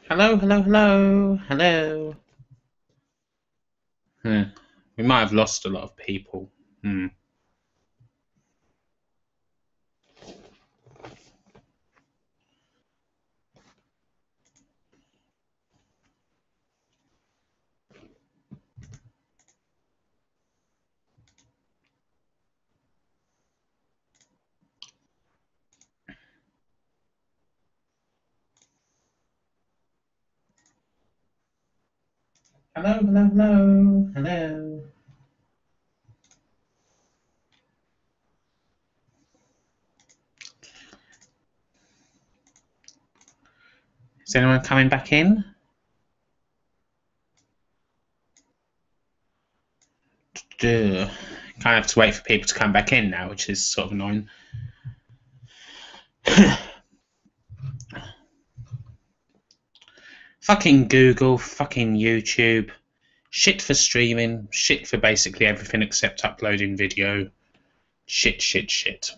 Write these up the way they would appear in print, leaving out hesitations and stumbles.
Hello, hello, hello, hello. We might have lost a lot of people. Hello, hello, hello, hello. Is anyone coming back in? Kind of have to wait for people to come back in now, which is sort of annoying. Fucking Google, fucking YouTube. Shit for streaming, shit for basically everything except uploading video. Shit, shit, shit.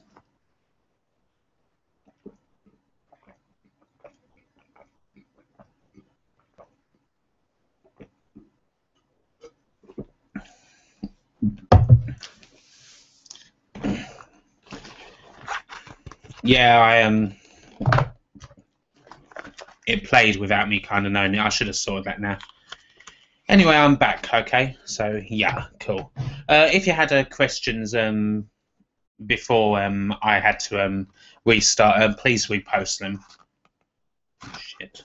Yeah, it played without me kind of knowing it. I should have sorted that now. Anyway, I'm back, okay? So, yeah, cool. If you had questions before I had to restart, please repost them. Shit.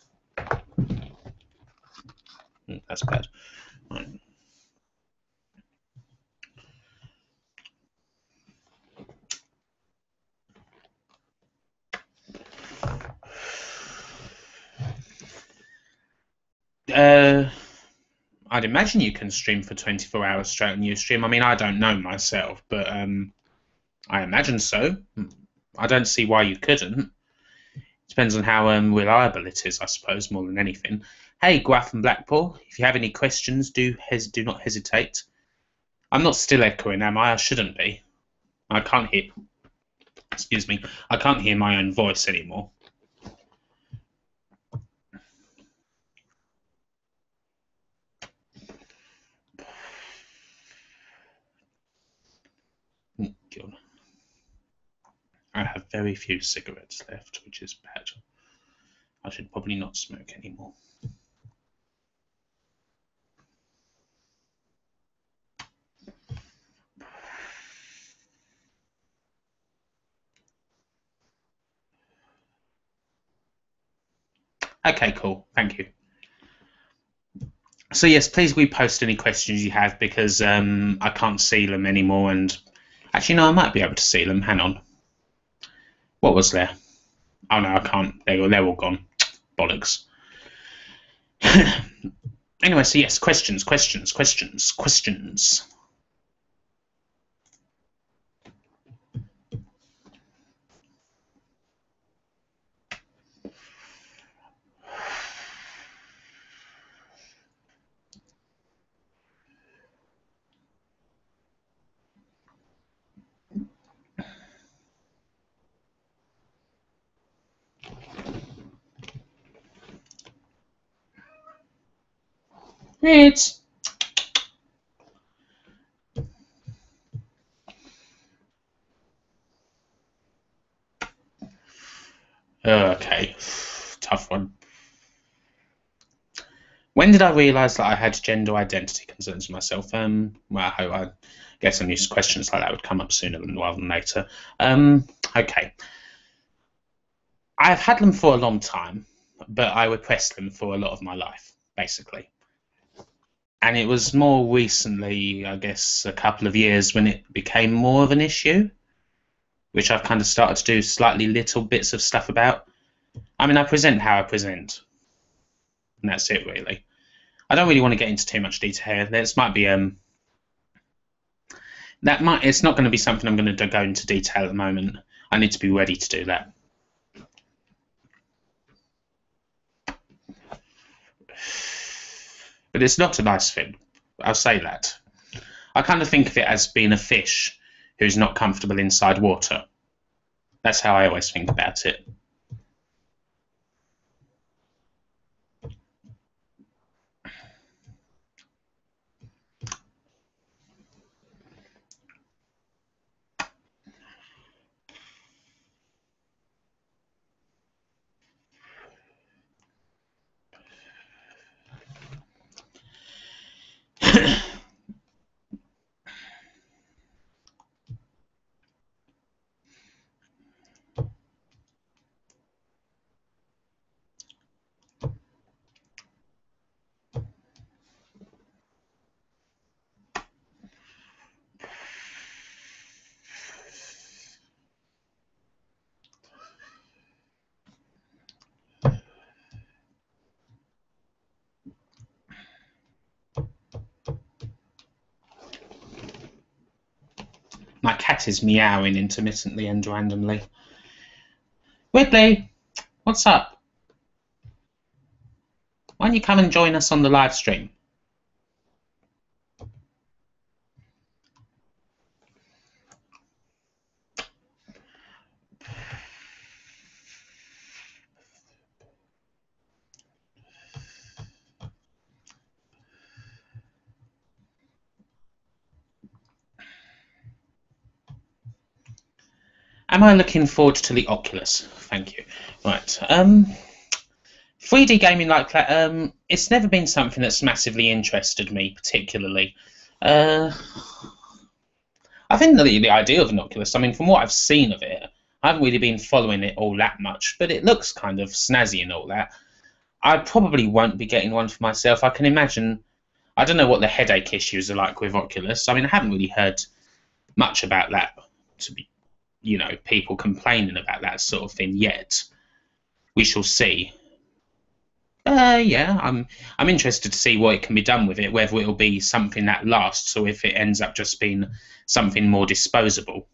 That's bad. Right. I'd imagine you can stream for 24 hours straight on Ustream. I mean, I don't know myself, but I imagine so. I don't see why you couldn't. Depends on how reliable it is, I suppose, more than anything. Hey, Guaff and Blackpool, if you have any questions, do not hesitate. I'm not still echoing, am I? I shouldn't be. I can't hear. Excuse me. I can't hear my own voice anymore. God. I have very few cigarettes left, which is bad. I should probably not smoke anymore. Okay, cool. Thank you. So yes, please repost any questions you have because I can't see them anymore. And actually, no, I might be able to see them. Hang on. What was there? Oh no, I can't. They're all gone. Bollocks. Anyway, so yes, questions. It's okay. Tough one. When did I realise that I had gender identity concerns myself? Well, I guess I knew questions like that would come up sooner rather than later. Okay. I've had them for a long time, but I repressed them for a lot of my life, basically. And it was more recently, I guess, a couple of years when it became more of an issue, which I've kind of started to do slightly little bits of stuff about. I mean, I present how I present, and that's it, really. I don't really want to get into too much detail here. This might be it's not going to be something I'm going to go into detail at the moment. I need to be ready to do that. But it's not a nice thing. I'll say that. I kind of think of it as being a fish who's not comfortable inside water. That's how I always think about it. My cat is meowing intermittently and randomly. Whitley, what's up? Why don't you come and join us on the live stream? Am I looking forward to the Oculus? Thank you. Right. 3D gaming like that, it's never been something that's massively interested me particularly. I think the idea of an Oculus, I mean, from what I've seen of it, I haven't really been following it all that much, but it looks kind of snazzy and all that. I probably won't be getting one for myself. I can imagine, I don't know what the headache issues are like with Oculus. I mean, I haven't really heard much about that, to be, you know, people complaining about that sort of thing yet. We shall see. Yeah, I'm interested to see what it can be done with it, whether it'll be something that lasts or if it ends up just being something more disposable.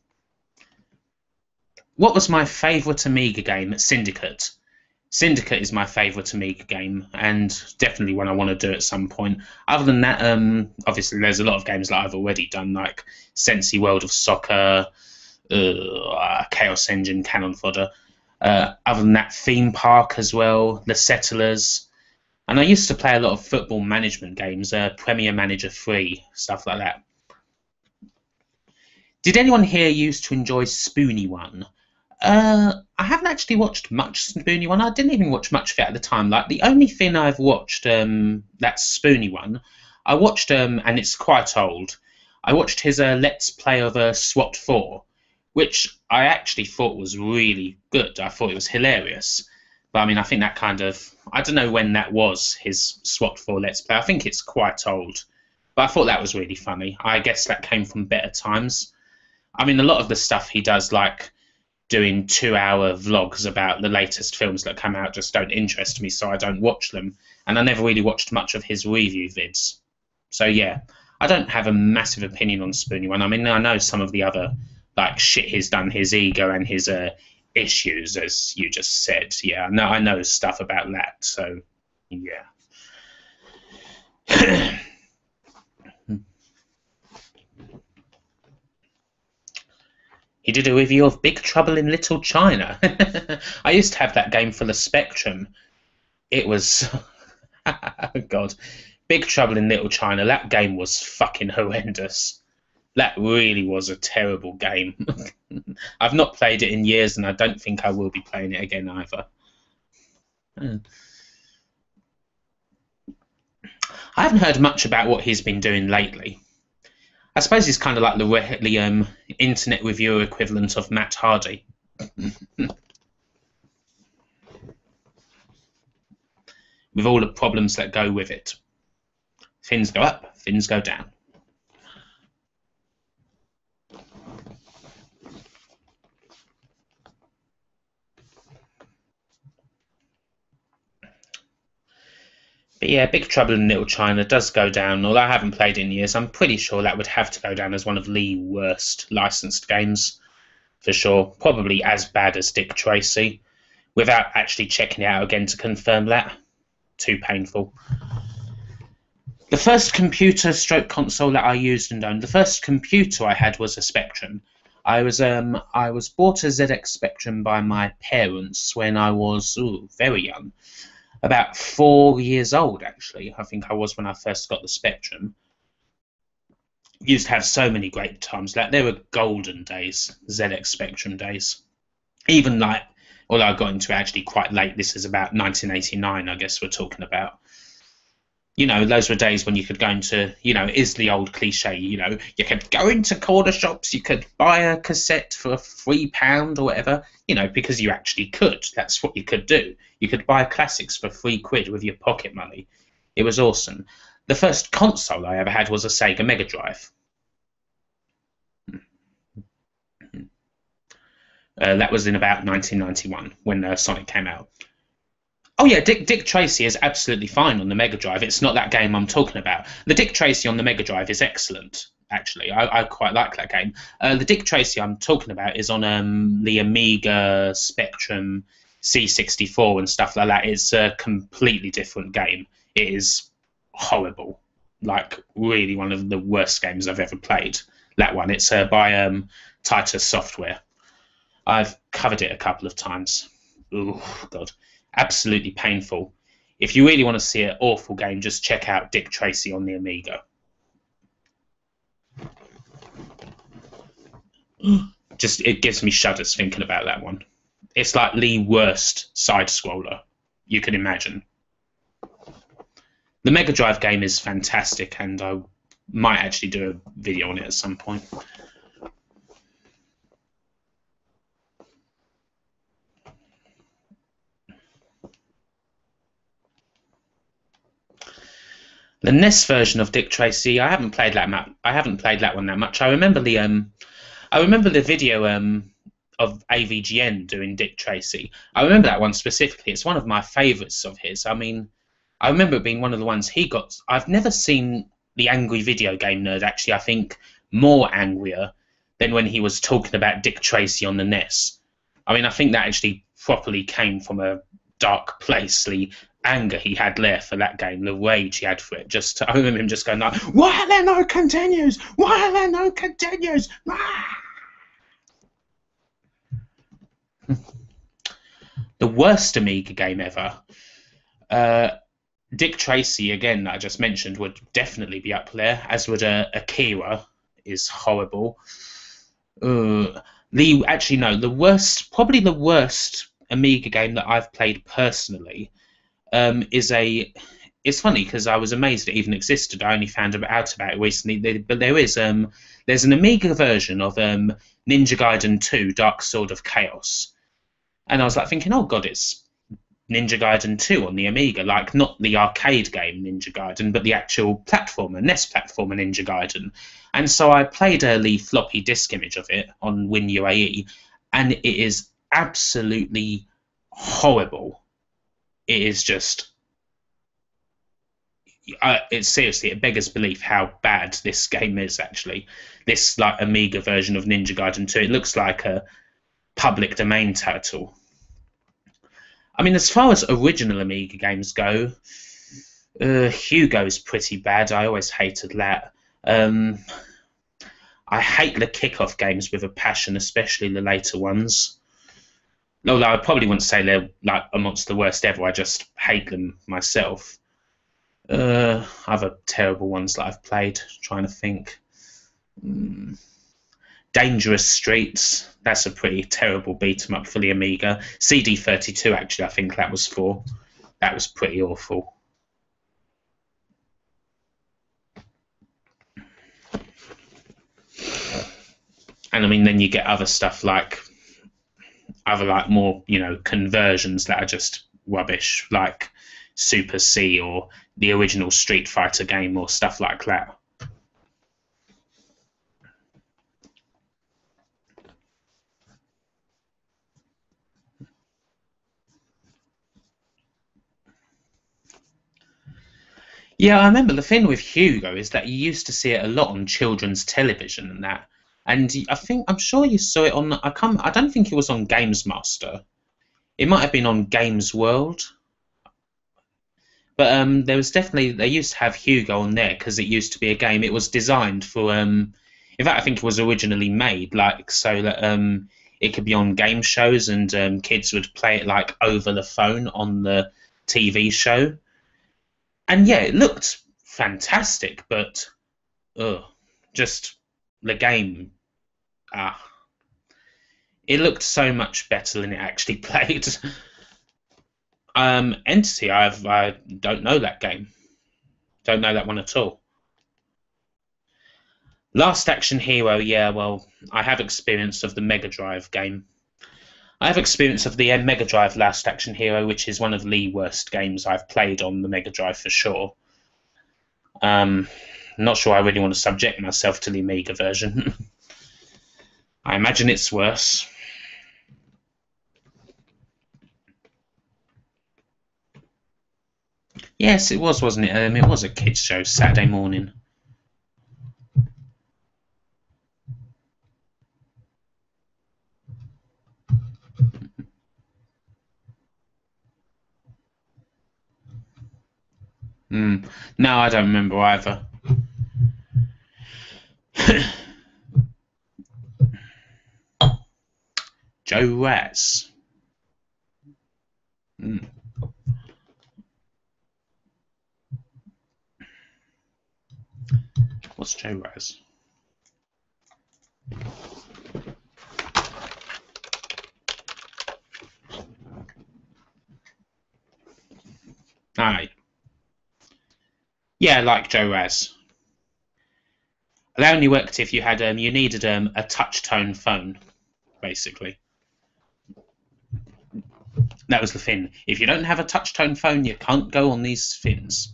What was my favourite Amiga game? Syndicate. Syndicate is my favourite Amiga game, and definitely one I want to do at some point. Other than that, obviously there's a lot of games that I've already done, like Sensi World of Soccer, Chaos Engine, Cannon Fodder. Other than that, Theme Park as well, The Settlers. And I used to play a lot of football management games, Premier Manager 3, stuff like that. Did anyone here used to enjoy Spoonie One? I haven't actually watched much Spoonie One. I didn't even watch much of it at the time. Like, the only thing I've watched, that's Spoonie One, I watched, and it's quite old, I watched his Let's Play of SWAT 4, which I actually thought was really good. I thought it was hilarious. But I mean, I think that kind of, I don't know when that was, his SWAT 4 Let's Play. I think it's quite old. But I thought that was really funny. I guess that came from better times. I mean, a lot of the stuff he does, like doing 2-hour vlogs about the latest films that come out, just don't interest me, so I don't watch them. And I never really watched much of his review vids. So yeah, I don't have a massive opinion on Spoonie One. I mean, I know some of the other like shit he's done, his ego and his issues, as you just said. Yeah, I know stuff about that. So yeah. He did a review of Big Trouble in Little China. I used to have that game for the Spectrum. It was, oh God, Big Trouble in Little China. That game was fucking horrendous. That really was a terrible game. I've not played it in years, and I don't think I will be playing it again either. I haven't heard much about what he's been doing lately. I suppose he's kind of like the internet reviewer equivalent of Matt Hardy. With all the problems that go with it. Things go up, things go down. But yeah, Big Trouble in Little China does go down. Although I haven't played it in years, I'm pretty sure that would have to go down as one of the worst licensed games, for sure. Probably as bad as Dick Tracy, without actually checking it out again to confirm that. Too painful. The first computer stroke console that I used and owned, the first computer I had was a Spectrum. I was bought a ZX Spectrum by my parents when I was very young. About 4 years old, actually. I think I was when I first got the Spectrum. Used to have so many great times. Like, they were golden days, ZX Spectrum days. Even like, although I got into it actually quite late. This is about 1989, I guess we're talking about. You know, those were days when you could go into, you know, it is the old cliche, you know, you could go into corner shops, you could buy a cassette for £3 or whatever, you know, because you actually could. That's what you could do. You could buy classics for £3 with your pocket money. It was awesome. The first console I ever had was a Sega Mega Drive. That was in about 1991 when Sonic came out. Oh yeah, Dick Tracy is absolutely fine on the Mega Drive. It's not that game I'm talking about. The Dick Tracy on the Mega Drive is excellent, actually. I quite like that game. The Dick Tracy I'm talking about is on the Amiga Spectrum C64 and stuff like that. It's a completely different game. It is horrible. Like, really one of the worst games I've ever played. That one. It's by Titus Software. I've covered it a couple of times. Oh, God. Absolutely painful. If you really want to see an awful game, just check out Dick Tracy on the Amiga. Just, it gives me shudders thinking about that one. It's like the worst side-scroller you can imagine. The Mega Drive game is fantastic, and I might actually do a video on it at some point. The NES version of Dick Tracy, I haven't played that one that much. I remember the video of AVGN doing Dick Tracy. I remember that one specifically. It's one of my favourites of his. I mean, I remember it being one of the ones he got. I've never seen the Angry Video Game Nerd actually, I think, more angrier than when he was talking about Dick Tracy on the NES. I mean, I think that actually properly came from a dark place, the anger he had there for that game, the rage he had for it. Just, I remember him just going like, "Why are there no continues? Why are there no continues?" The worst Amiga game ever. Dick Tracy, again, that I just mentioned, would definitely be up there, as would Akira, is horrible. The worst, probably the worst Amiga game that I've played personally is a. It's funny because I was amazed it even existed. I only found out about it recently. But there's an Amiga version of Ninja Gaiden 2: Dark Sword of Chaos, and I was like thinking, oh god, it's Ninja Gaiden 2 on the Amiga, like not the arcade game Ninja Gaiden, but the actual platformer, NES platformer Ninja Gaiden. And so I played the floppy disk image of it on WinUAE, and it is absolutely horrible. It is just, it's seriously, it beggars belief how bad this game is actually. This like Amiga version of Ninja Gaiden 2, it looks like a public domain title. I mean, as far as original Amiga games go, Hugo's pretty bad. I always hated that. I hate the kickoff games with a passion, especially the later ones. Although I probably wouldn't say they're like amongst the worst ever. I just hate them myself. Other terrible ones that I've played. Trying to think. Dangerous Streets. That's a pretty terrible beat 'em up for the Amiga. CD32, actually, I think that was for. That was pretty awful. And I mean, then you get other stuff like more, conversions that are just rubbish, like Super C or the original Street Fighter game or stuff like that. Yeah, I remember the thing with Hugo is that you used to see it a lot on children's television and that. And I'm sure you saw it on. I don't think it was on Games Master. It might have been on Games World. But there was definitely, they used to have Hugo on there because it used to be a game. It was designed for. In fact, I think it was originally made like so that it could be on game shows and kids would play it like over the phone on the TV show. And yeah, it looked fantastic, but just the game, it looked so much better than it actually played. Entity, I don't know that game. Don't know that one at all. Last Action Hero, yeah, well, I have experience of the Mega Drive game. I have experience of the Mega Drive Last Action Hero, which is one of the worst games I've played on the Mega Drive for sure. Not sure I really want to subject myself to the Amiga version. I imagine it's worse. Yes, it was, wasn't it? It was a kids' show, Saturday morning. No, I don't remember either. Joe Raz. What's Joe Raz? Aye. Yeah, like Joe Raz. They only worked if you had you needed a touch tone phone, basically. That was the thing. If you don't have a touch tone phone, you can't go on these fins.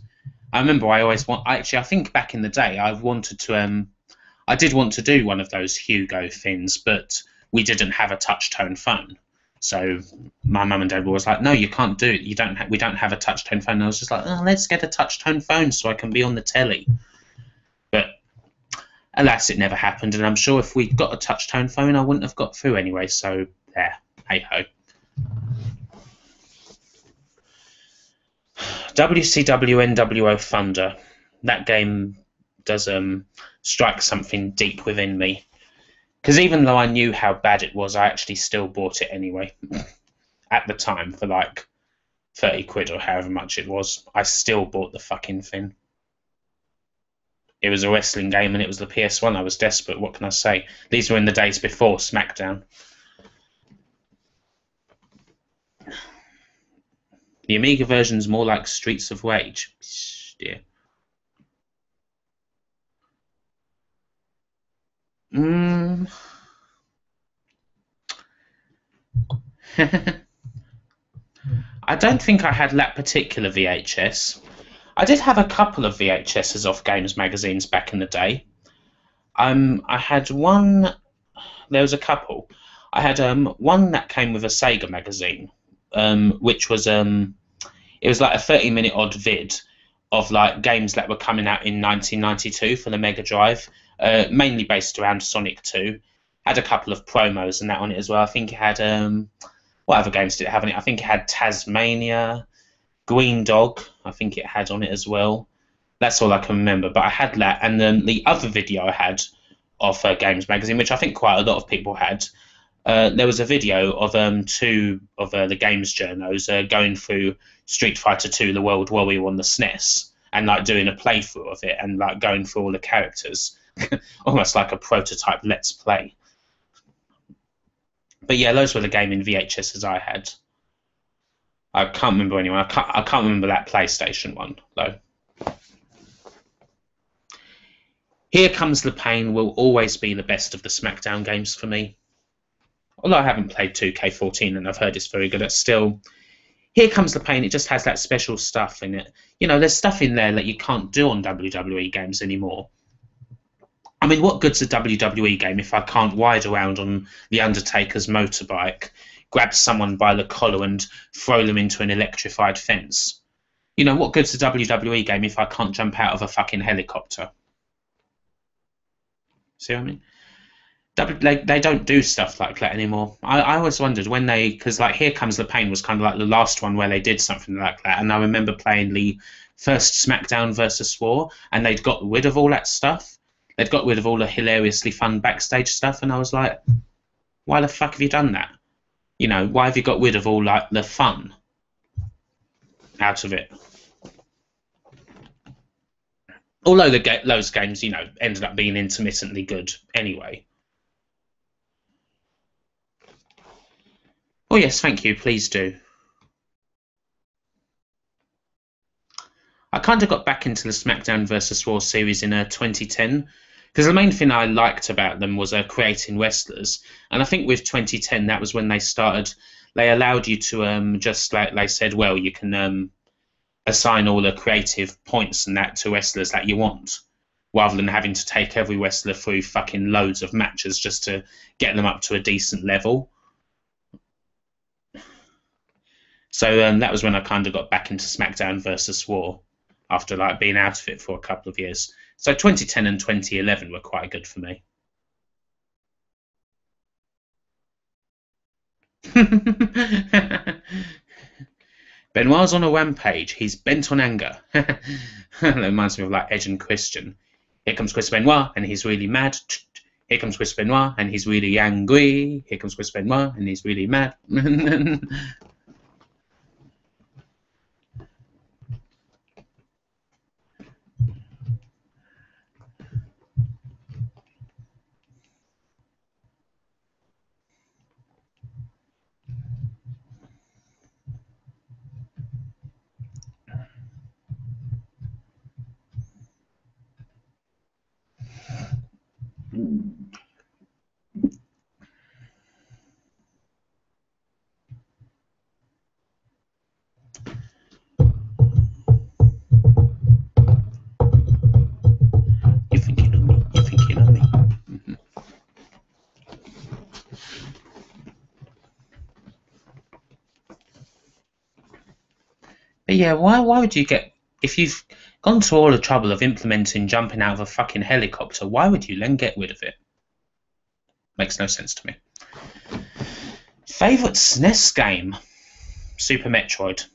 I remember I always I think back in the day I wanted to I did want to do one of those Hugo fins, but we didn't have a touch tone phone. So my mum and dad were always like, "No, you can't do it. We don't have a touch tone phone." And I was just like, "Oh, let's get a touch tone phone so I can be on the telly." But alas, it never happened, and I'm sure if we'd got a touch tone phone, I wouldn't have got through anyway. So there, hey ho. WCW NWO Thunder. That game does strike something deep within me. Because even though I knew how bad it was, I actually still bought it anyway. At the time, for like 30 quid or however much it was, I still bought the fucking thing. It was a wrestling game and it was the PS1. I was desperate. What can I say? These were in the days before SmackDown. The Amiga version's more like Streets of Rage. Dear. I don't think I had that particular VHS. I did have a couple of VHSs off games magazines back in the day. I had one. There was a couple. I had one that came with a Sega magazine, which was it was like a 30-minute odd vid of like games that were coming out in 1992 for the Mega Drive, mainly based around Sonic 2. Had a couple of promos and that on it as well. I think it had what other games did it have on it? I think it had Tasmania, Green Dog. I think it had on it as well. That's all I can remember. But I had that, and then the other video I had of Games Magazine, which I think quite a lot of people had. There was a video of two of the games journos going through Street Fighter 2: The World Warrior on the SNES, and like doing a playthrough of it and like going through all the characters, almost like a prototype Let's Play. But yeah, those were the gaming VHSs I had. I can't remember anyone. I can't remember that PlayStation one though. Here Comes the Pain will always be the best of the SmackDown games for me. Although I haven't played 2K14 and I've heard it's very good, it's still... Here Comes the Pain, it just has that special stuff in it. You know, there's stuff in there that you can't do on WWE games anymore. I mean, what good's a WWE game if I can't ride around on The Undertaker's motorbike, grab someone by the collar and throw them into an electrified fence? You know, what good's a WWE game if I can't jump out of a fucking helicopter? See what I mean? They don't do stuff like that anymore. I always wondered when they, because like Here Comes the Pain was kind of like the last one where they did something like that, and I remember playing the first SmackDown versus Raw, and they'd got rid of all that stuff. They'd got rid of all the hilariously fun backstage stuff, and I was like, why the fuck have you done that? You know, why have you got rid of all like the fun out of it? Although those games, you know, ended up being intermittently good anyway. Oh yes, thank you. Please do. I kind of got back into the SmackDown vs. Raw series in 2010, because the main thing I liked about them was creating wrestlers, and I think with 2010 that was when they allowed you to just like they said, well, you can assign all the creative points and that to wrestlers that you want, rather than having to take every wrestler through fucking loads of matches just to get them up to a decent level. So that was when I kind of got back into SmackDown vs. Raw after like being out of it for a couple of years. So 2010 and 2011 were quite good for me. Benoit's on a rampage. He's bent on anger. That reminds me of like Edge and Christian. Here comes Chris Benoit, and he's really mad. Here comes Chris Benoit, and he's really angry. Here comes Chris Benoit, and he's really mad. You're thinking of me. You're thinking of me. But yeah, why would you get, if you've gone to all the trouble of implementing jumping out of a fucking helicopter, why would you then get rid of it? Makes no sense to me. Favourite SNES game? Super Metroid.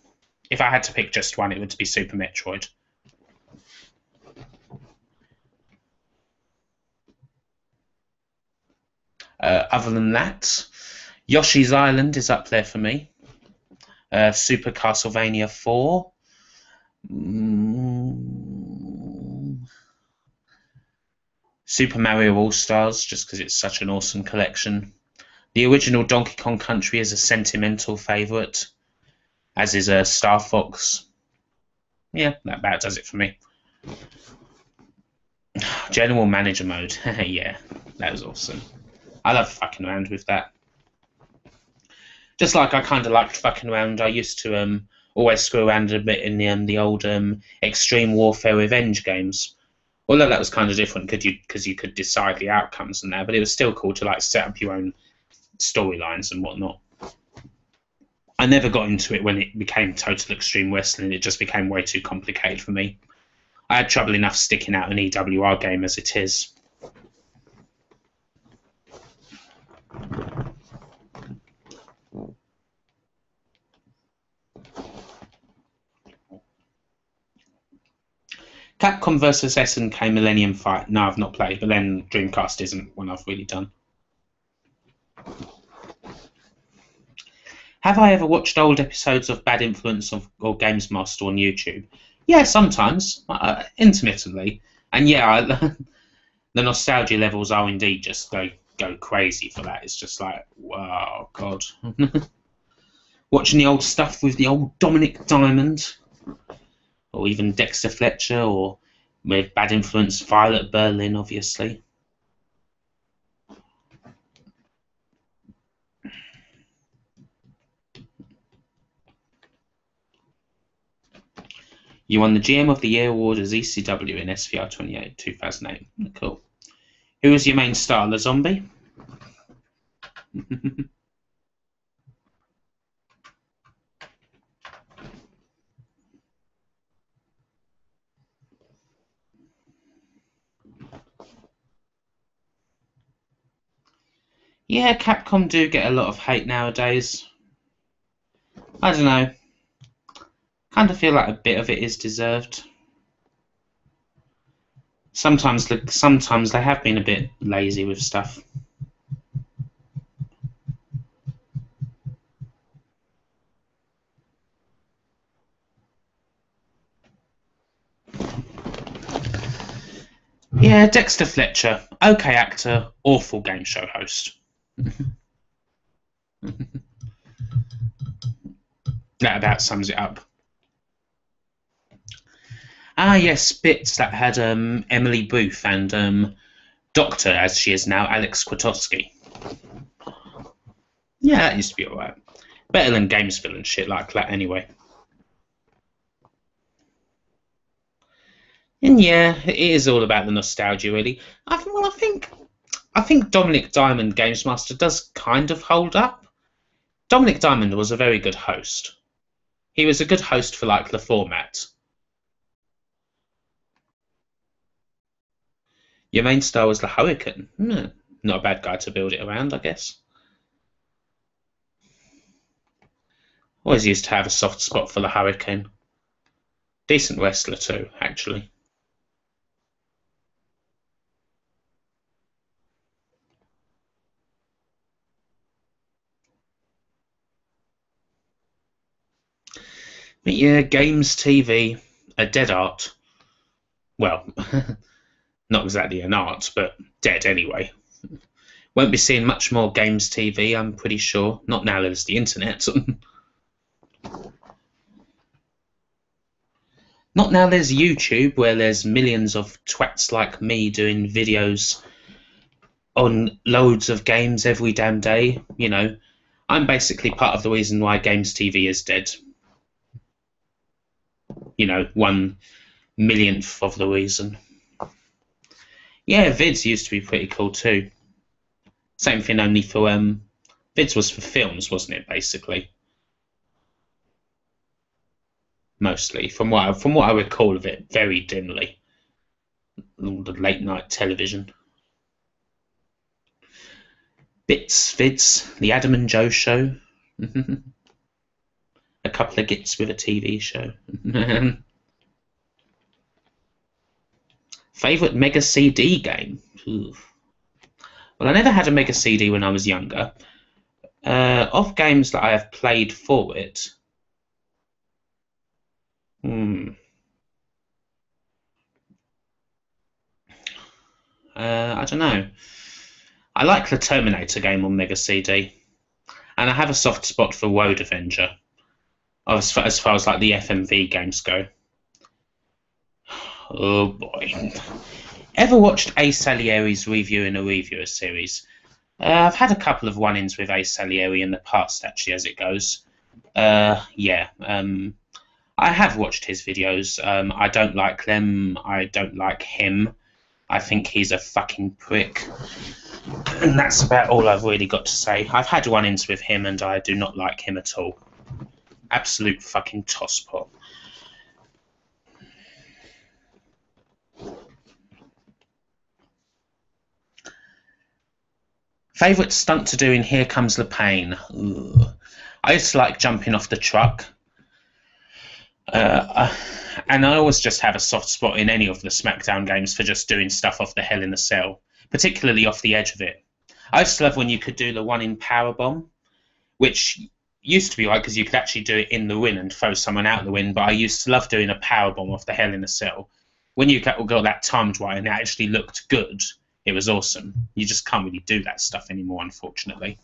If I had to pick just one, it would be Super Metroid. Other than that, Yoshi's Island is up there for me. Super Castlevania 4. Super Mario All-Stars, just because it's such an awesome collection. The original Donkey Kong Country is a sentimental favourite, as is Star Fox. Yeah, that about does it for me. General Manager mode. Yeah, that was awesome. I love fucking around with that. Just like I kind of liked fucking around, I used to always screw around a bit in the old Extreme Warfare Revenge games. Although that was kind of different because you could decide the outcomes and that, but it was still cool to like set up your own storylines and whatnot. I never got into it when it became Total Extreme Wrestling. It just became way too complicated for me. I had trouble enough sticking out an EWR game as it is. Capcom vs SNK Millennium Fight. No, I've not played, but then Dreamcast isn't one I've really done. Have I ever watched old episodes of Bad Influence or Games Master on YouTube? Yeah, sometimes, intermittently. And yeah, the nostalgia levels are indeed just go crazy for that. It's just like, wow, God. Watching the old stuff with the old Dominic Diamond, or even Dexter Fletcher, or with Bad Influence, Violet Berlin, obviously. You won the GM of the Year award as ECW in SVR 28, 2008. Cool. Who was your main star, the zombie? Yeah, Capcom do get a lot of hate nowadays. I don't know. Kind of feel like a bit of it is deserved. Sometimes they have been a bit lazy with stuff. Yeah, Dexter Fletcher, okay actor, awful game show host. That about sums it up. Ah, yes, bits that had Emily Booth and Doctor, as she is now, Alex Kwatowski. Yeah, that used to be alright. Better than Gamesville and shit like that, anyway. And yeah, it is all about the nostalgia, really. I think Dominic Diamond, Games Master, does kind of hold up. Dominic Diamond was a very good host. He was a good host for like the format. Your main star was the Hurricane. Not a bad guy to build it around, I guess. Always used to have a soft spot for the Hurricane. Decent wrestler too, actually. But yeah, games TV, a dead art. Well, not exactly an art, but dead anyway. Won't be seeing much more games TV, I'm pretty sure. Not now there's the internet. Not now there's YouTube, where there's millions of twats like me doing videos on loads of games every damn day. You know, I'm basically part of the reason why games TV is dead. You know, 1/1,000,000th of the reason. Yeah, vids used to be pretty cool too. Same thing, only for vids was for films, wasn't it? Basically, mostly from what I recall of it, very dimly. All the late night television. Bits, vids, the Adam and Joe show. A couple of gits with a TV show. Favorite Mega CD game? Oof. Well, I never had a Mega CD when I was younger. Of games that I have played for it, I don't know. I like the Terminator game on Mega CD, and I have a soft spot for Road Avenger, as far as like the FMV games go. Oh boy. Ever watched Ace Salieri's Review in a Reviewer series? I've had a couple of run-ins with Ace Salieri in the past, actually, as it goes. Yeah. I have watched his videos. I don't like them. I don't like him. I think he's a fucking prick. And that's about all I've really got to say. I've had run-ins with him, and I do not like him at all. Absolute fucking tosspot. Favourite stunt to do in Here Comes the Pain? Ooh. I used to like jumping off the truck. And I always just have a soft spot in any of the SmackDown games for just doing stuff off the Hell in a Cell, particularly off the edge of it. I used to love when you could do the one in Powerbomb, which used to be right because you could actually do it in the win and throw someone out the win, but I used to love doing a Powerbomb off the Hell in a Cell. When you got that timed right and it actually looked good, it was awesome. You just can't really do that stuff anymore, unfortunately.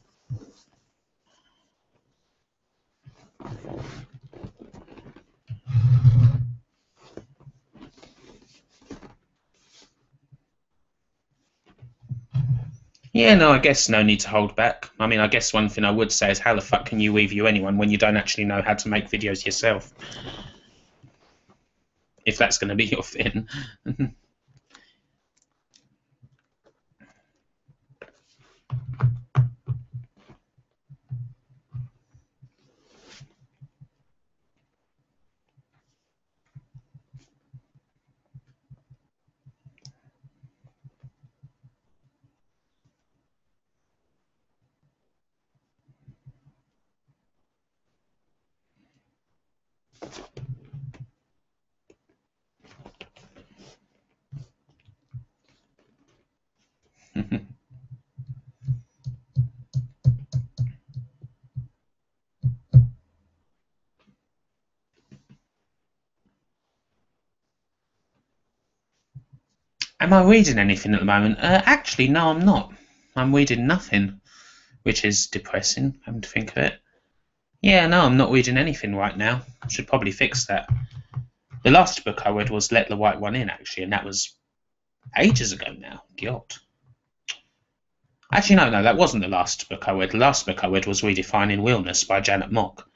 Yeah, no, I guess no need to hold back. I mean, I guess one thing I would say is how the fuck can you review anyone when you don't actually know how to make videos yourself? If that's going to be your thing. Am I reading anything at the moment? Actually, no, I'm not. I'm reading nothing, which is depressing, having to think of it. Yeah, no, I'm not reading anything right now. I should probably fix that. The last book I read was Let the White One In, actually, and that was ages ago now. God. Actually, no, that wasn't the last book I read. The last book I read was Redefining Realness by Janet Mock,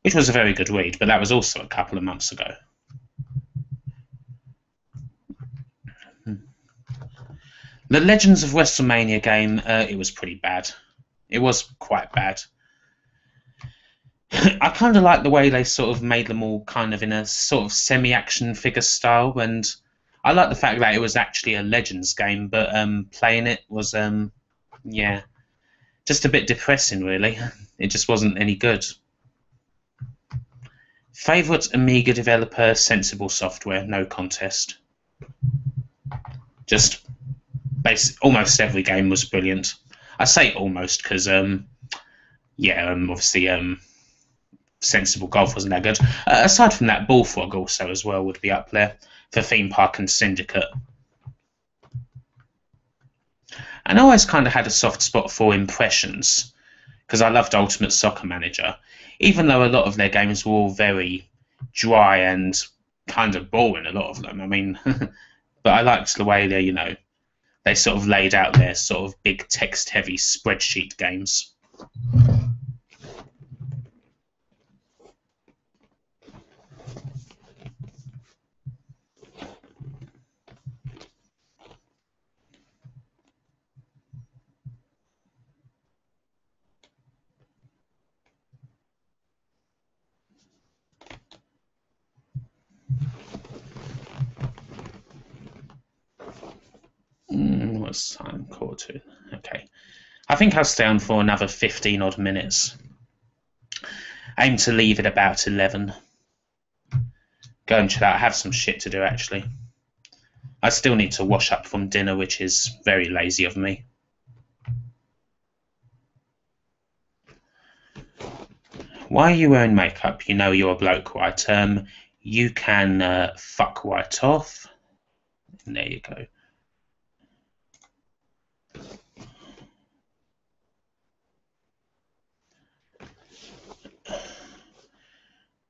which was a very good read, but that was also a couple of months ago. The Legends of WrestleMania game, it was pretty bad. It was quite bad. I kind of like the way they sort of made them all kind of in a sort of semi-action figure style, and I like the fact that it was actually a Legends game, but playing it was, yeah, just a bit depressing, really. It just wasn't any good. Favourite Amiga developer, Sensible Software, no contest. Just almost every game was brilliant. I say almost because, yeah, obviously, Sensible Golf wasn't that good. Aside from that, Bullfrog also as well would be up there for Theme Park and Syndicate. And I always kind of had a soft spot for Impressions because I loved Ultimate Soccer Manager, even though a lot of their games were all very dry and kind of boring, a lot of them. I mean, but I liked the way they, they sort of laid out their sort of big text-heavy spreadsheet games. What's time? Quarter 2. Okay. I think I'll stay on for another 15 odd minutes. Aim to leave at about 11. Go and chill out. I have some shit to do, actually. I still need to wash up from dinner, which is very lazy of me. Why are you wearing makeup? You know you're a bloke, right? You can fuck right off. And there you go.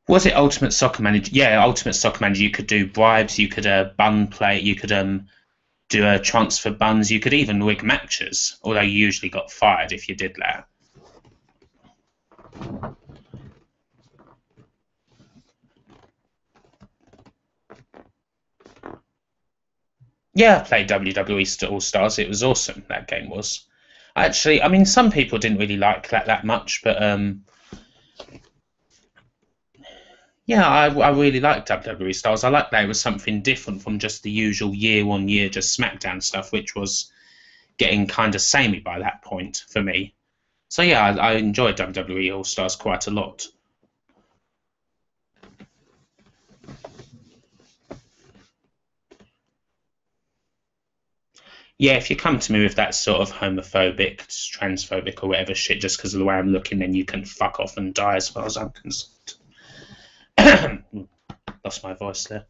Was it Ultimate Soccer Manager? Yeah, Ultimate Soccer Manager. You could do bribes. You could bun play. You could do a transfer buns. You could even rig matches. Although you usually got fired if you did that. Yeah, I played WWE All Stars. It was awesome. That game was. Actually, I mean, some people didn't really like that much, but yeah, I really liked WWE Stars. I liked that it was something different from just the usual year-on-year just SmackDown stuff, which was getting kind of samey by that point for me. So yeah, I enjoyed WWE All Stars quite a lot. Yeah, if you come to me with that sort of homophobic, transphobic, or whatever shit just because of the way I'm looking, then you can fuck off and die as far as I'm concerned. Lost my voice there.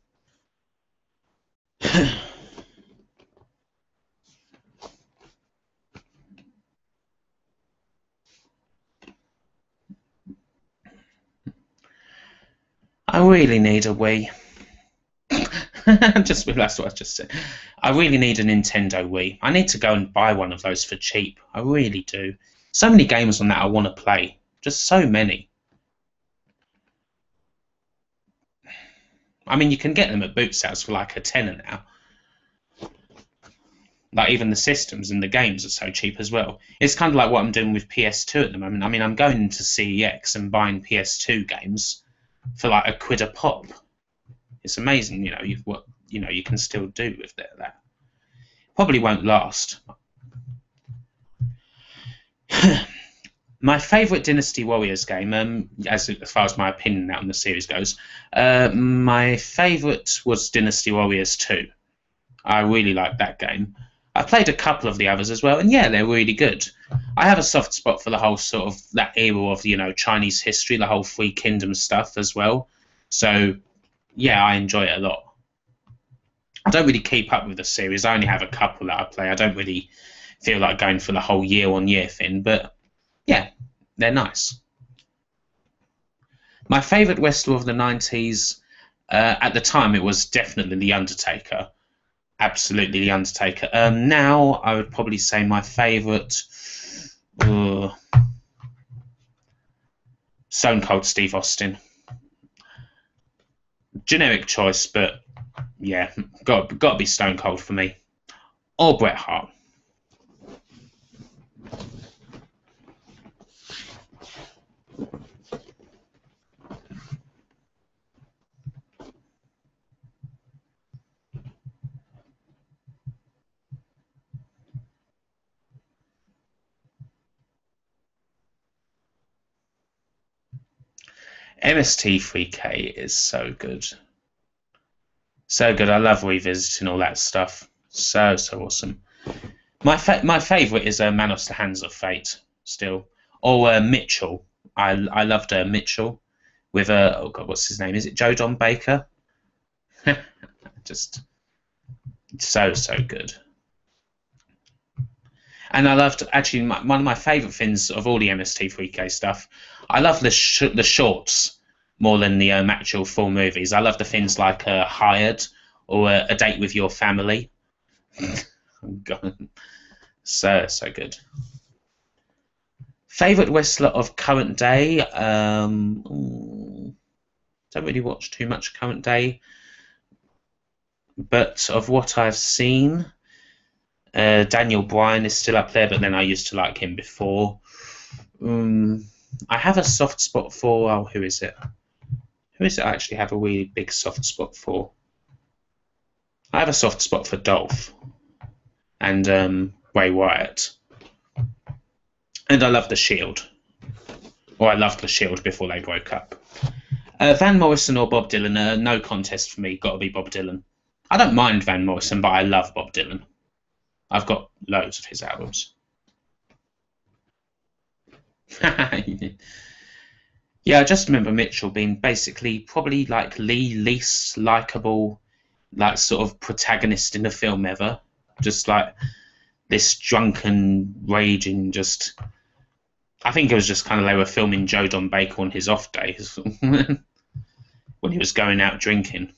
I really need a Wii. Just realised what I just said. I really need a Nintendo Wii. I need to go and buy one of those for cheap. I really do. So many games on that I want to play. Just so many. I mean, you can get them at boot sales for like a tenner now. Like, even the systems and the games are so cheap as well. It's kind of like what I'm doing with PS2 at the moment. I mean, I'm going to CEX and buying PS2 games for like £1 a pop. It's amazing, what you can still do with that. Probably won't last. My favourite Dynasty Warriors game, as far as my opinion on the series goes, my favourite was Dynasty Warriors 2. I really liked that game. I played a couple of the others as well, and yeah, they're really good. I have a soft spot for the whole sort of that era of Chinese history, the whole Three Kingdoms stuff as well. So yeah, I enjoy it a lot. I don't really keep up with the series. I only have a couple that I play. I don't really feel like going for the whole year-on-year thing, but yeah, they're nice. My favourite wrestler of the 90s, At the time, it was definitely The Undertaker. Absolutely The Undertaker. Now, I would probably say my favourite... Stone Cold Steve Austin. Generic choice, but yeah, got to be Stone Cold for me. Or Bret Hart. MST3K is so good. So good. I love revisiting all that stuff. So awesome. My favourite is Manos the Hands of Fate still. Or Mitchell. I loved Mitchell with oh god, what's his name? Is it Joe Don Baker? Just so good. And I loved actually one of my favourite things of all the MST3K stuff. I love the shorts more than the actual full movies. I love the things like Hired or A Date with Your Family. God. So good. Favourite wrestler of current day? Don't really watch too much current day, but of what I've seen, Daniel Bryan is still up there, but then I used to like him before. I have a soft spot for... who is it? Who is it I actually have a really big soft spot for? I have a soft spot for Dolph and Bray Wyatt. And I love The Shield. Or I loved The Shield before they broke up. Van Morrison or Bob Dylan? No contest for me. Got to be Bob Dylan. I don't mind Van Morrison, but I love Bob Dylan. I've got loads of his albums. Yeah, I just remember Mitchell being basically probably like the least likable, like sort of protagonist in a film ever. Just like this drunken, raging, just... I think it was just kind of they were filming Joe Don Baker on his off days when he was going out drinking.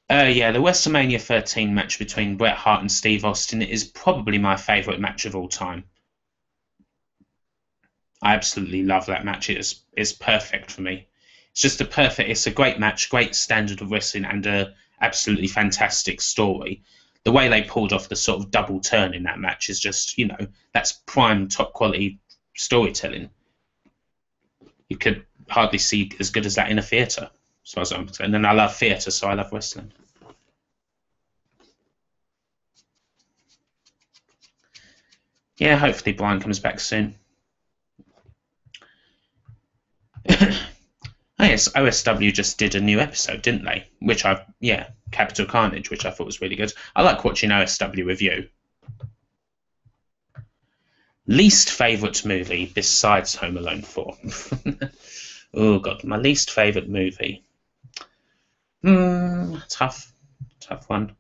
Yeah, the WrestleMania 13 match between Bret Hart and Steve Austin is probably my favourite match of all time. I absolutely love that match. It's perfect for me. It's a great match, great standard of wrestling, and a absolutely fantastic story. The way they pulled off the sort of double turn in that match is just, that's prime top quality storytelling. You could hardly see as good as that in a theatre, as far as I'm concerned. And I love theatre, so I love wrestling. Yeah, hopefully Brian comes back soon. Oh yes, OSW just did a new episode, didn't they? Capital Carnage, which I thought was really good. I like watching OSW with you. Least favourite movie besides Home Alone 4? Oh god, my least favourite movie. Tough one.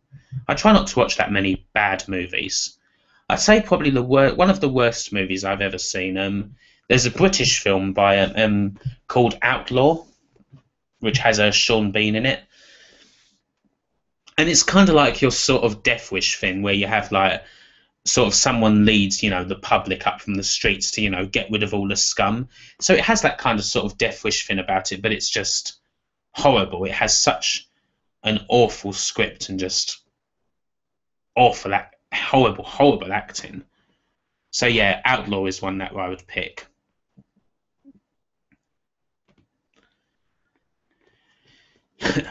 I try not to watch that many bad movies. I'd say probably one of the worst movies I've ever seen. There's a British film by called Outlaw, which has a Sean Bean in it, and it's kind of like your sort of Death Wish thing, where you have like sort of someone leads the public up from the streets to get rid of all the scum. So it has that kind of sort of Death Wish thing about it, but it's just horrible. It has such an awful script and just awful, horrible acting. So yeah, Outlaw is one that I would pick.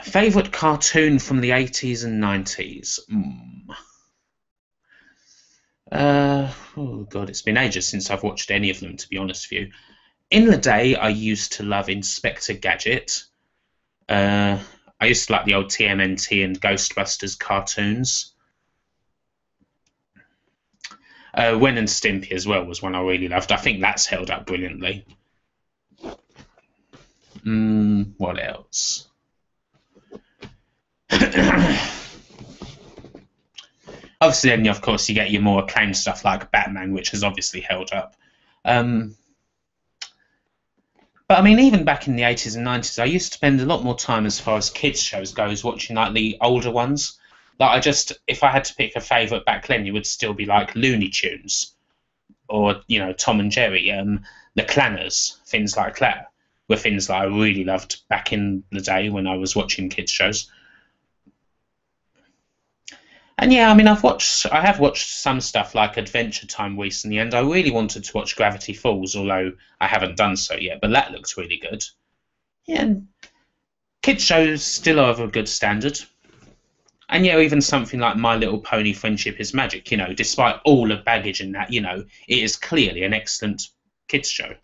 Favourite cartoon from the 80s and 90s? Oh god, it's been ages since I've watched any of them, to be honest with you. In the day, I used to love Inspector Gadget. I used to like the old TMNT and Ghostbusters cartoons. Ren and Stimpy as well was one I really loved. I think that's held up brilliantly. What else? Obviously, then of course you get your more acclaimed stuff like Batman, which has obviously held up. Um, but I mean, even back in the 80s and 90s, I used to spend a lot more time as far as kids shows goes watching like the older ones. Like if I had to pick a favourite back then, it would still be like Looney Tunes or Tom and Jerry, the Clangers, things like that were things that I really loved back in the day when I was watching kids shows. And yeah, I mean, I have watched some stuff like Adventure Time recently, and I really wanted to watch Gravity Falls, although I haven't done so yet. But that looks really good. Yeah, and kids shows still are of a good standard. And yeah, even something like My Little Pony: Friendship is Magic. Despite all the baggage in that, it is clearly an excellent kids show.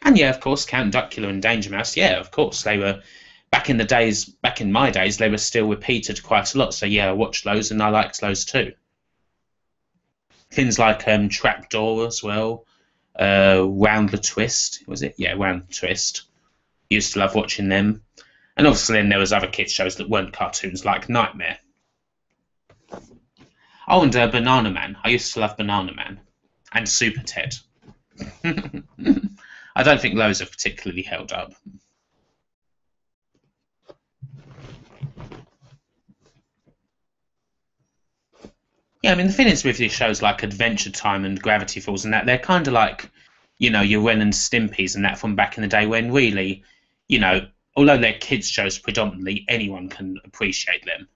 And yeah, of course, Count Duckula and Danger Mouse. Yeah, of course, they were. Back in my days, they were still repeated quite a lot. So yeah, I watched those and I liked those too. Things like Trapdoor as well, Round the Twist, was it? Yeah, Round the Twist. Used to love watching them. And obviously then there was other kids shows that weren't cartoons, like Nightmare. Oh, and Banana Man. I used to love Banana Man. And Super Ted. I don't think those have particularly held up. Yeah, I mean, the thing is with these shows like Adventure Time and Gravity Falls and that, they're kind of like, your Ren and Stimpy's and that from back in the day when really, although they're kids' shows predominantly, anyone can appreciate them.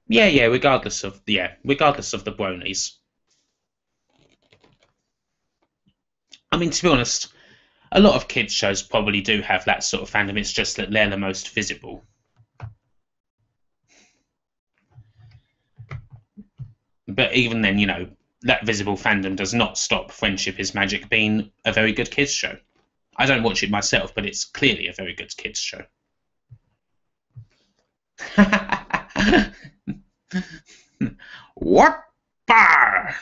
Yeah, regardless of the bronies. I mean, to be honest, a lot of kids' shows probably do have that sort of fandom. It's just that they're the most visible. But even then, that visible fandom does not stop Friendship is Magic being a very good kids' show. I don't watch it myself, but it's clearly a very good kids' show. What bar?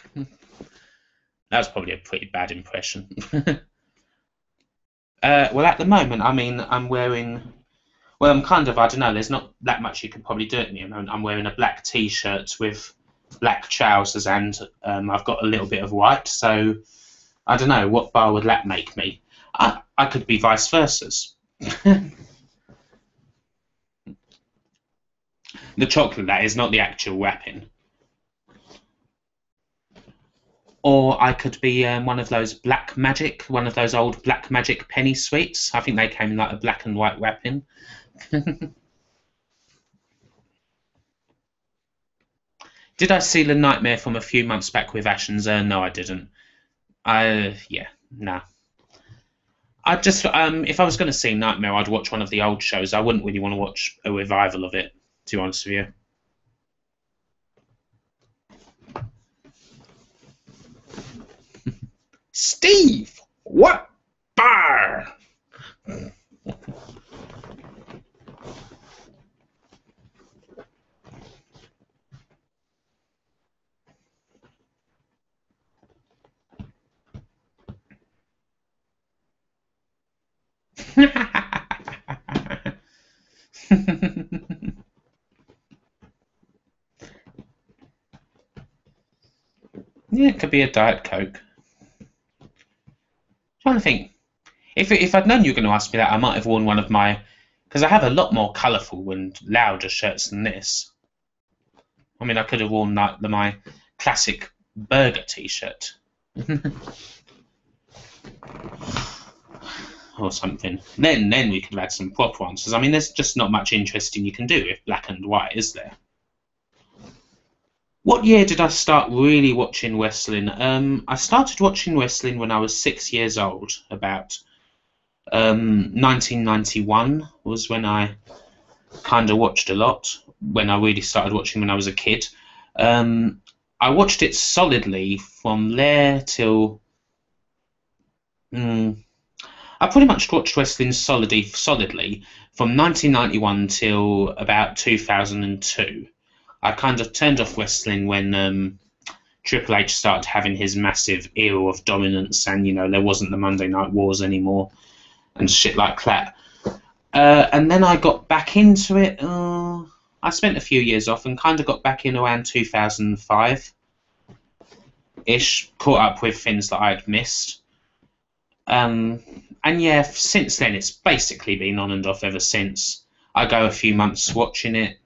That was probably a pretty bad impression. Well, at the moment, I mean, I'm wearing. Well, I'm kind of. I don't know. There's not that much you can probably do at me. I'm wearing a black T-shirt with black trousers, and I've got a little bit of white. So I don't know what bar would that make me. I could be vice versa. The chocolate, that is, not the actual wrapping. Or I could be one of those one of those old Black Magic penny sweets. I think they came in like a black and white wrapping. Did I see The Nightmare from a few months back with Ashens? No, I didn't. Yeah, nah. I'd just, if I was going to see Nightmare, I'd watch one of the old shows. I wouldn't really want to watch a revival of it, to be honest with you. Steve, what bar? Yeah, it could be a Diet Coke. Trying to think. If I'd known you were going to ask me that, I might have worn one of my, because I have a lot more colourful and louder shirts than this. I mean, I could have worn my classic burger T-shirt. Or something. Then we could have had some proper answers. I mean, there's just not much interesting you can do with black and white, is there? What year did I start really watching wrestling? I started watching wrestling when I was 6 years old. About 1991 was when I kind of watched a lot. When I really started watching when I was a kid. I watched it solidly from there till. I pretty much watched wrestling solidly from 1991 till about 2002. I kind of turned off wrestling when Triple H started having his massive era of dominance, and there wasn't the Monday Night Wars anymore and shit like that. And then I got back into it. I spent a few years off and kind of got back in around 2005-ish, caught up with things that I'd missed. And yeah, since then it's basically been on and off ever since. I go a few months watching it,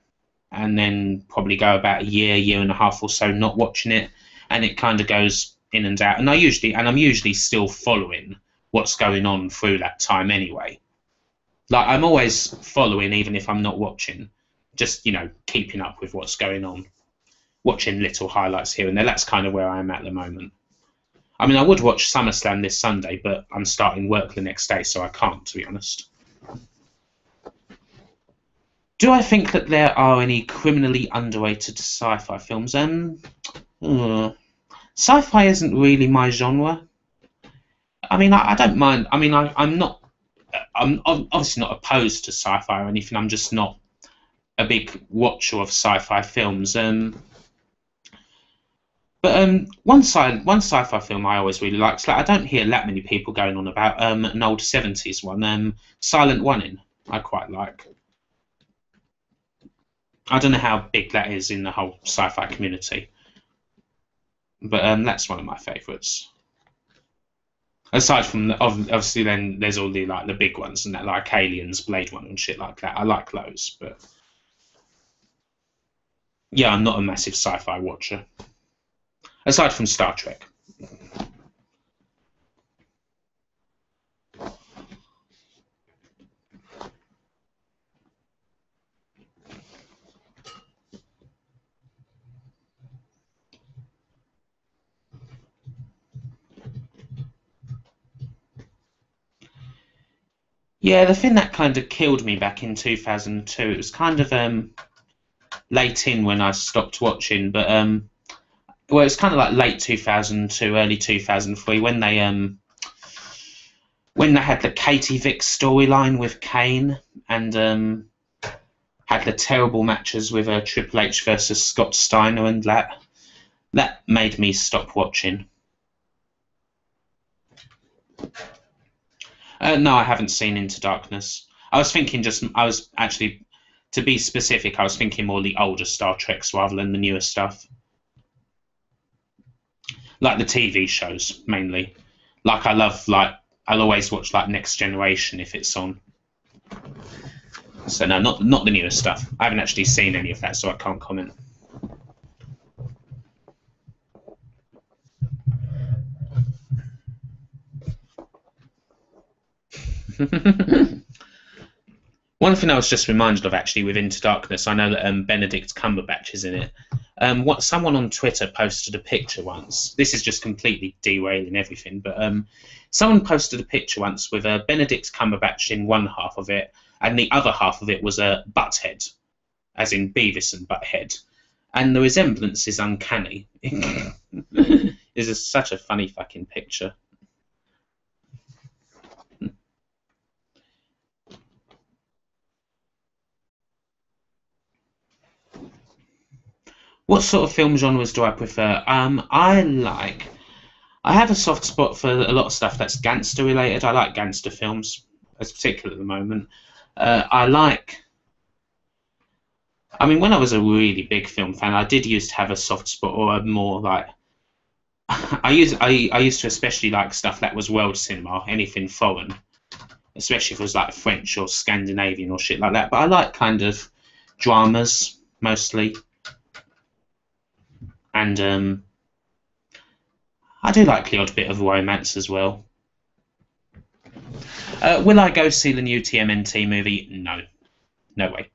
and then probably go about a year and a half or so not watching it, and it kind of goes in and out. And I'm usually still following what's going on through that time anyway. Like, I'm always following even if I'm not watching, just keeping up with what's going on, watching little highlights here and there. That's kind of where I am at the moment. I mean, I would watch SummerSlam this Sunday, but I'm starting work the next day, so I can't, to be honest. Do I think that there are any criminally underrated sci-fi films? Sci-fi isn't really my genre. I mean, I don't mind. I mean, I'm obviously not opposed to sci-fi or anything. I'm just not a big watcher of sci-fi films. But one sci-fi film I always really liked. I don't hear that many people going on about an old 70s one, Silent One. I quite like. I don't know how big that is in the whole sci-fi community, but that's one of my favourites. Aside from obviously, then there's all the the big ones and that, like Aliens, Blade Runner, and shit like that. I like those, but yeah, I'm not a massive sci-fi watcher. Aside from Star Trek. Yeah, the thing that kind of killed me back in 2002, it was kind of late in when I stopped watching, but well, it's kind of like late 2002, early 2003 when they had the Katie Vick storyline with Kane, and had the terrible matches with Triple H versus Scott Steiner, and that made me stop watching. No, I haven't seen Into Darkness. I was actually, to be specific, I was thinking more the older Star Treks rather than the newer stuff. Like the TV shows, mainly. Like, I'll always watch, like, Next Generation if it's on. So, no, not the newer stuff. I haven't actually seen any of that, so I can't comment. One thing I was just reminded of, actually, with Into Darkness, I know that Benedict Cumberbatch is in it. Someone on Twitter posted a picture once. This is just completely derailing everything, but someone posted a picture once with Benedict Cumberbatch in one half of it, and the other half of it was a Butthead, as in Beavis and Butthead, and the resemblance is uncanny. It's such a funny fucking picture. What sort of film genres do I prefer? I have a soft spot for a lot of stuff that's gangster related. I like gangster films, particularly at the moment. I mean, when I was a really big film fan, I did used to have a soft spot, or a more like, I used to especially like stuff that was world cinema, anything foreign, especially if it was like French or Scandinavian or shit like that. But I like kind of dramas mostly. And I do like the odd bit of romance as well. Will I go see the new TMNT movie? No. No way.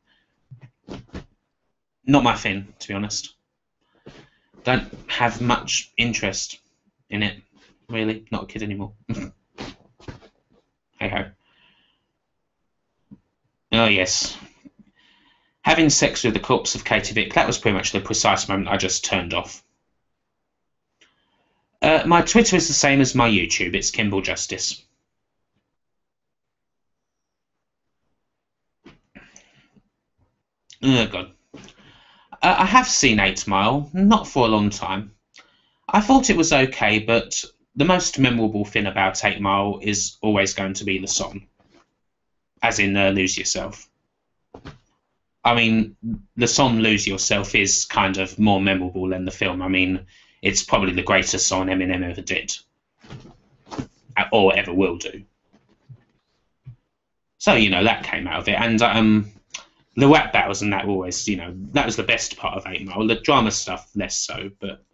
Not my thing, to be honest. Don't have much interest in it, really. Not a kid anymore. Hey-ho. Oh, yes. Having sex with the corpse of Katie Vick, that was pretty much the precise moment I just turned off. My Twitter is the same as my YouTube. It's Kimball Justice. Oh, God. I have seen 8 Mile, not for a long time. I thought it was okay, but the most memorable thing about 8 Mile is always going to be the song, as in Lose Yourself. I mean, the song Lose Yourself is kind of more memorable than the film. I mean, it's probably the greatest song Eminem ever did, or ever will do. So, that came out of it. And the rap battles and that were always, that was the best part of 8 Mile. The drama stuff, less so, but,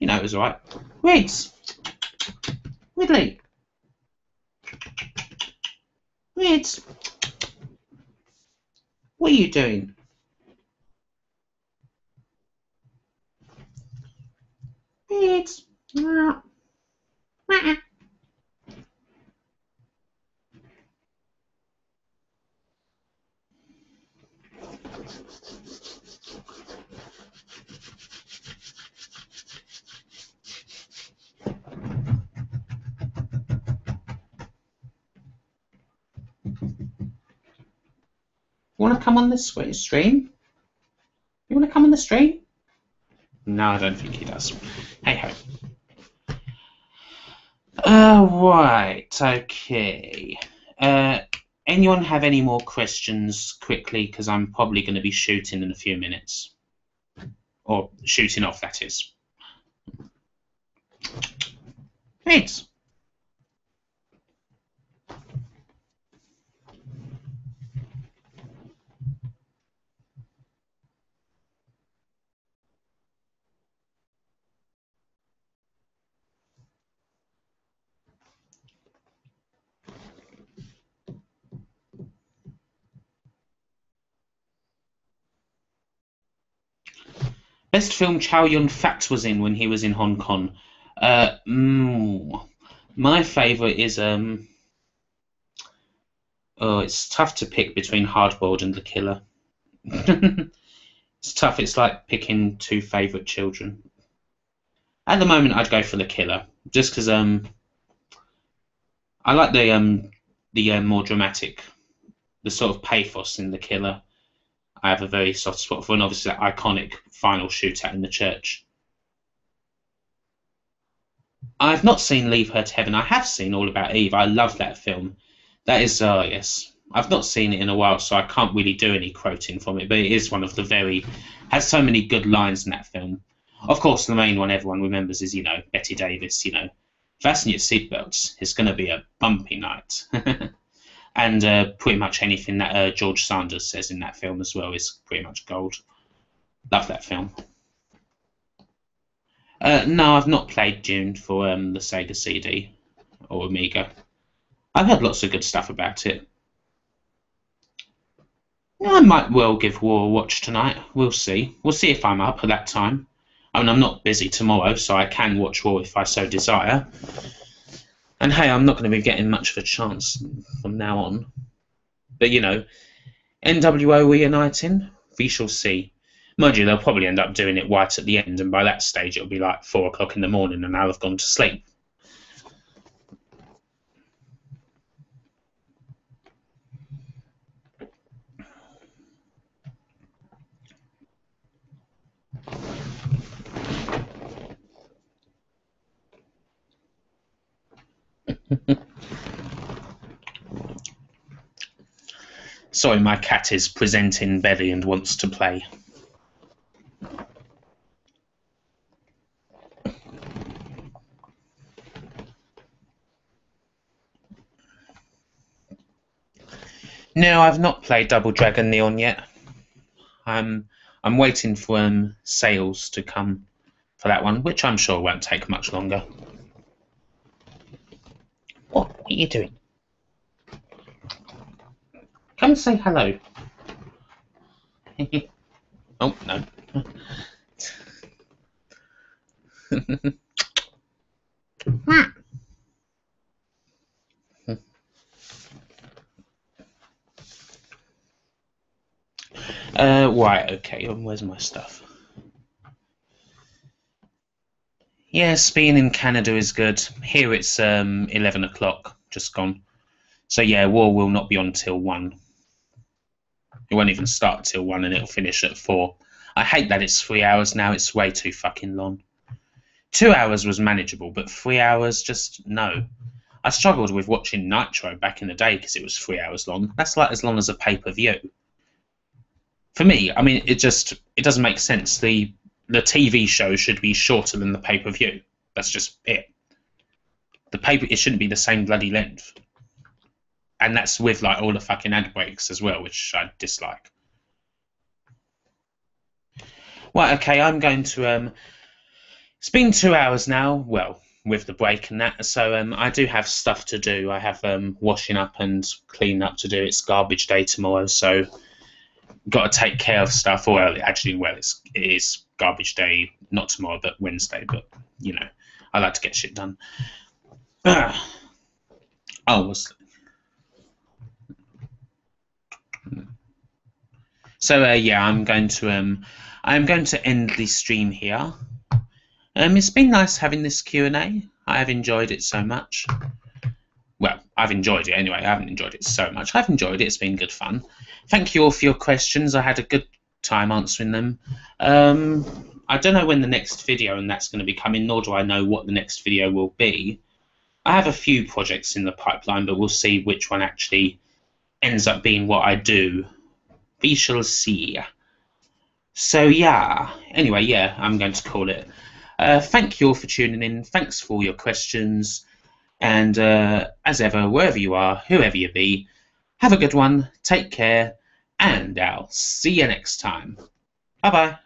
it was alright. Rids! Ridley! Rids! What are you doing? Rids! You want to come on this stream? You want to come on the stream? No, I don't think he does. Hey ho. Right, okay. Anyone have any more questions quickly? Because I'm probably going to be shooting in a few minutes. Or shooting off, that is. Thanks. Best film Chow Yun-fat was in when he was in Hong Kong. My favourite is it's tough to pick between Hardboiled and The Killer. It's tough. It's like picking two favourite children. At the moment, I'd go for The Killer, just because I like the more dramatic, the sort of pathos in The Killer. I have a very soft spot for, and obviously that iconic final shootout in the church. I've not seen Leave Her to Heaven. I have seen All About Eve. I love that film. That is, yes. I've not seen it in a while, so I can't really do any quoting from it, but it is one of the has so many good lines in that film. Of course, the main one everyone remembers is, Betty Davis, fasten your seatbelts. It's going to be a bumpy night. And pretty much anything that George Sanders says in that film as well is pretty much gold. Love that film. No, I've not played Dune for the Sega CD or Amiga. I've heard lots of good stuff about it. I might well give War a watch tonight. We'll see. We'll see if I'm up at that time. I mean, I'm not busy tomorrow, so I can watch War if I so desire. And hey, I'm not going to be getting much of a chance from now on. But, NWO reuniting? We shall see. Mind you, they'll probably end up doing it right at the end, and by that stage it'll be like 4 o'clock in the morning and I'll have gone to sleep. Sorry, my cat is presenting belly and wants to play. No, I've not played Double Dragon Neon yet. I'm waiting for sales to come for that one, which I'm sure won't take much longer. What are you doing? Come and say hello. Oh, no. Right, okay, where's my stuff? Yes, being in Canada is good. Here it's 11 o'clock, just gone. So yeah, War will not be on till 1. It won't even start till 1 and it'll finish at 4. I hate that it's 3 hours now, it's way too fucking long. 2 hours was manageable, but 3 hours, just no. I struggled with watching Nitro back in the day because it was 3 hours long. That's like as long as a pay-per-view. For me, I mean, it doesn't make sense. The TV show should be shorter than the pay-per-view. That's just it. It shouldn't be the same bloody length. And that's with like all the fucking ad breaks as well, which I dislike. Well, okay, I'm going to it's been 2 hours now, well, with the break and that, so I do have stuff to do. I have washing up and cleaning up to do. It's garbage day tomorrow, so got to take care of stuff. Well, actually, it is garbage day, not tomorrow, but Wednesday. But you know, I like to get shit done. So yeah, I'm going to end the stream here. It's been nice having this Q&A. I have enjoyed it so much. Well, I've enjoyed it anyway. I haven't enjoyed it so much. I've enjoyed it. It's been good fun. Thank you all for your questions. I had a good time answering them. I don't know when the next video and that's going to be coming, nor do I know what the next video will be. I have a few projects in the pipeline, but we'll see which one actually ends up being what I do. We shall see. So yeah, anyway, yeah, I'm going to call it. Thank you all for tuning in. Thanks for all your questions. And as ever, wherever you are, whoever you be, have a good one, take care, and I'll see you next time. Bye-bye.